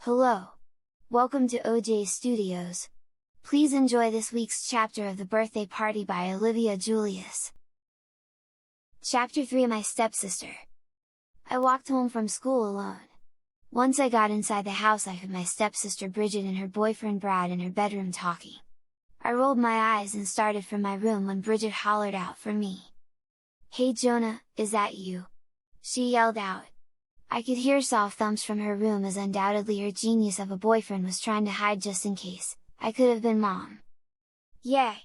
Hello! Welcome to OJ Studios. Please enjoy this week's chapter of The Birthday Party by Olivia Julius. Chapter 3: My Stepsister. I walked home from school alone. Once I got inside the house, I heard my stepsister Bridget and her boyfriend Brad in her bedroom talking. I rolled my eyes and started from my room when Bridget hollered out for me. "Hey Jonah, is that you?" she yelled out. I could hear soft thumps from her room, as undoubtedly her genius of a boyfriend was trying to hide just in case. I could have been Mom. "Yay!"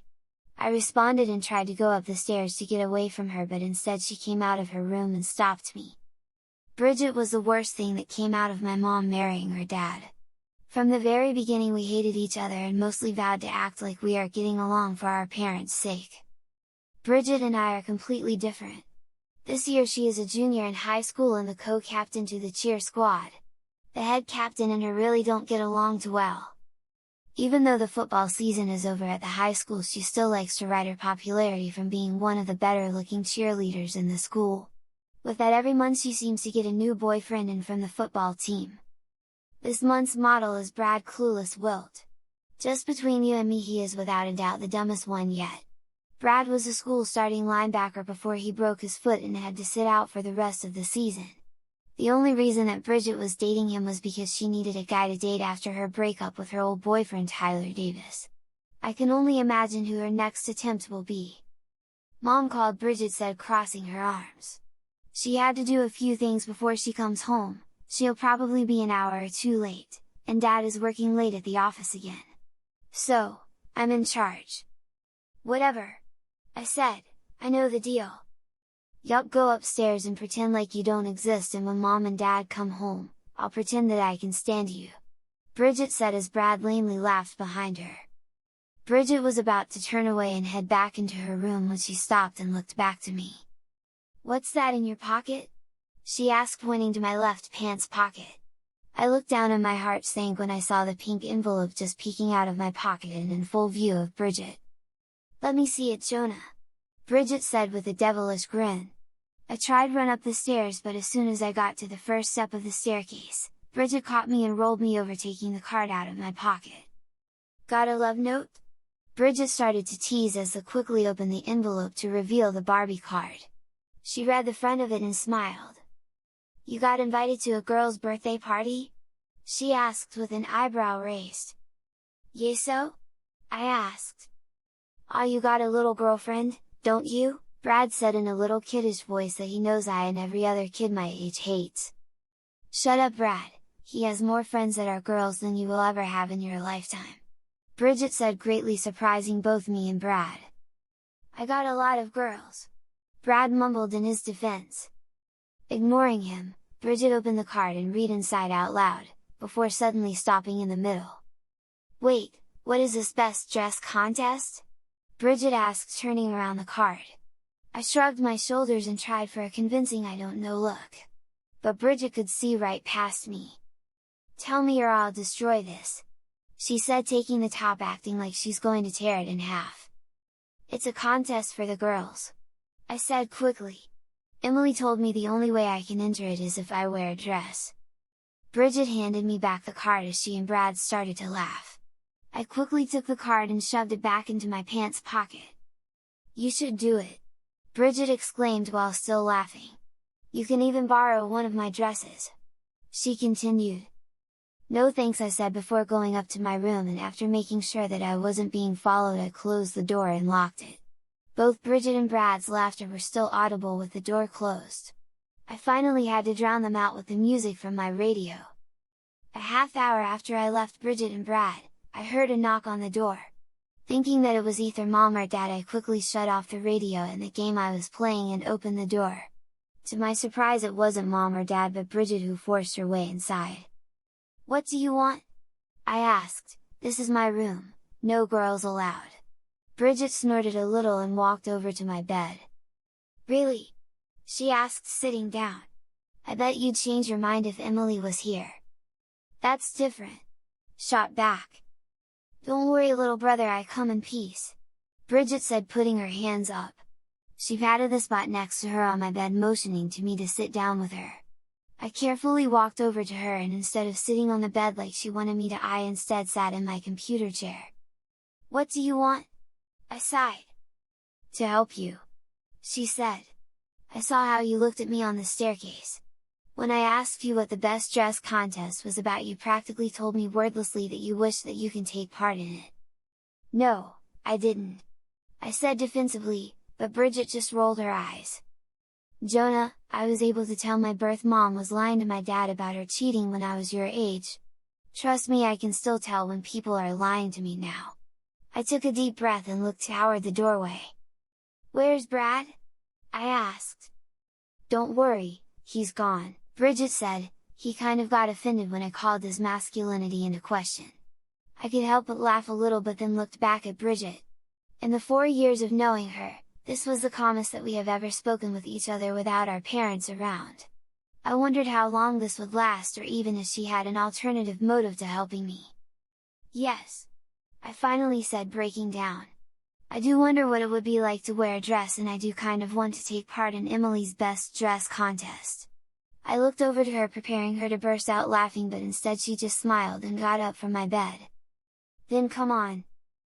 I responded and tried to go up the stairs to get away from her, but instead she came out of her room and stopped me. Bridget was the worst thing that came out of my mom marrying her dad. From the very beginning we hated each other and mostly vowed to act like we are getting along for our parents' sake. Bridget and I are completely different. This year she is a junior in high school and the co-captain to the cheer squad. The head captain and her really don't get along too well. Even though the football season is over at the high school, she still likes to ride her popularity from being one of the better looking cheerleaders in the school. With that, every month she seems to get a new boyfriend in from the football team. This month's model is Brad Clueless Wilt. Just between you and me, he is without a doubt the dumbest one yet. Brad was a school starting linebacker before he broke his foot and had to sit out for the rest of the season. The only reason that Bridget was dating him was because she needed a guy to date after her breakup with her old boyfriend Tyler Davis. I can only imagine who her next attempt will be. Mom called, Bridget said, crossing her arms. She had to do a few things before she comes home. She'll probably be an hour or two late, and Dad is working late at the office again. So, I'm in charge. "Whatever," I said, "I know the deal." "Yup, go upstairs and pretend like you don't exist, and when Mom and Dad come home, I'll pretend that I can stand you," Bridget said as Brad lamely laughed behind her. Bridget was about to turn away and head back into her room when she stopped and looked back to me. "What's that in your pocket?" she asked, pointing to my left pants pocket. I looked down and my heart sank when I saw the pink envelope just peeking out of my pocket and in full view of Bridget. "Let me see it, Jonah," Bridget said with a devilish grin. I tried to run up the stairs, but as soon as I got to the first step of the staircase, Bridget caught me and rolled me over, taking the card out of my pocket. "Got a love note?" Bridget started to tease as I quickly opened the envelope to reveal the Barbie card. She read the front of it and smiled. "You got invited to a girl's birthday party?" she asked with an eyebrow raised. "Yeso?" I asked. "Ah, you got a little girlfriend, don't you?" Brad said in a little kiddish voice that he knows I and every other kid my age hates. "Shut up, Brad, he has more friends that are girls than you will ever have in your lifetime," Bridget said, greatly surprising both me and Brad. "I got a lot of girls," Brad mumbled in his defense. Ignoring him, Bridget opened the card and read inside out loud, before suddenly stopping in the middle. "Wait, what is this best dress contest?" Bridget asked, turning around the card. I shrugged my shoulders and tried for a convincing I don't know look. But Bridget could see right past me. "Tell me or I'll destroy this," she said, taking the top, acting like she's going to tear it in half. "It's a contest for the girls," I said quickly. "Emily told me the only way I can enter it is if I wear a dress." Bridget handed me back the card as she and Brad started to laugh. I quickly took the card and shoved it back into my pants pocket. "You should do it!" Bridget exclaimed while still laughing. "You can even borrow one of my dresses," she continued. "No thanks," I said before going up to my room, and after making sure that I wasn't being followed, I closed the door and locked it. Both Bridget and Brad's laughter were still audible with the door closed. I finally had to drown them out with the music from my radio. A half hour after I left Bridget and Brad, I heard a knock on the door. Thinking that it was either Mom or Dad, I quickly shut off the radio and the game I was playing and opened the door. To my surprise, it wasn't Mom or Dad but Bridget, who forced her way inside. "What do you want?" I asked. "This is my room, no girls allowed." Bridget snorted a little and walked over to my bed. "Really?" she asked, sitting down. "I bet you'd change your mind if Emily was here." "That's different," shot back. "Don't worry, little brother, I come in peace," Bridget said, putting her hands up. She patted the spot next to her on my bed, motioning to me to sit down with her. I carefully walked over to her and instead of sitting on the bed like she wanted me to, I instead sat in my computer chair. "What do you want?" I sighed. "To help you," she said. "I saw how you looked at me on the staircase. When I asked you what the best dress contest was about, you practically told me wordlessly that you wish that you can take part in it." "No, I didn't," I said defensively, but Bridget just rolled her eyes. "Jonah, I was able to tell my birth mom was lying to my dad about her cheating when I was your age. Trust me, I can still tell when people are lying to me now." I took a deep breath and looked toward the doorway. "Where's Brad?" I asked. "Don't worry, he's gone," Bridget said. "He kind of got offended when I called his masculinity into question." I could help but laugh a little, but then looked back at Bridget. In the 4 years of knowing her, this was the calmest that we have ever spoken with each other without our parents around. I wondered how long this would last, or even if she had an alternative motive to helping me. "Yes," I finally said, breaking down. "I do wonder what it would be like to wear a dress, and I do kind of want to take part in Emily's best dress contest." I looked over to her, preparing her to burst out laughing, but instead she just smiled and got up from my bed. "Then come on,"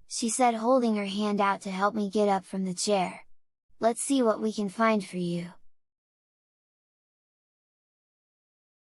she said, holding her hand out to help me get up from the chair. "Let's see what we can find for you."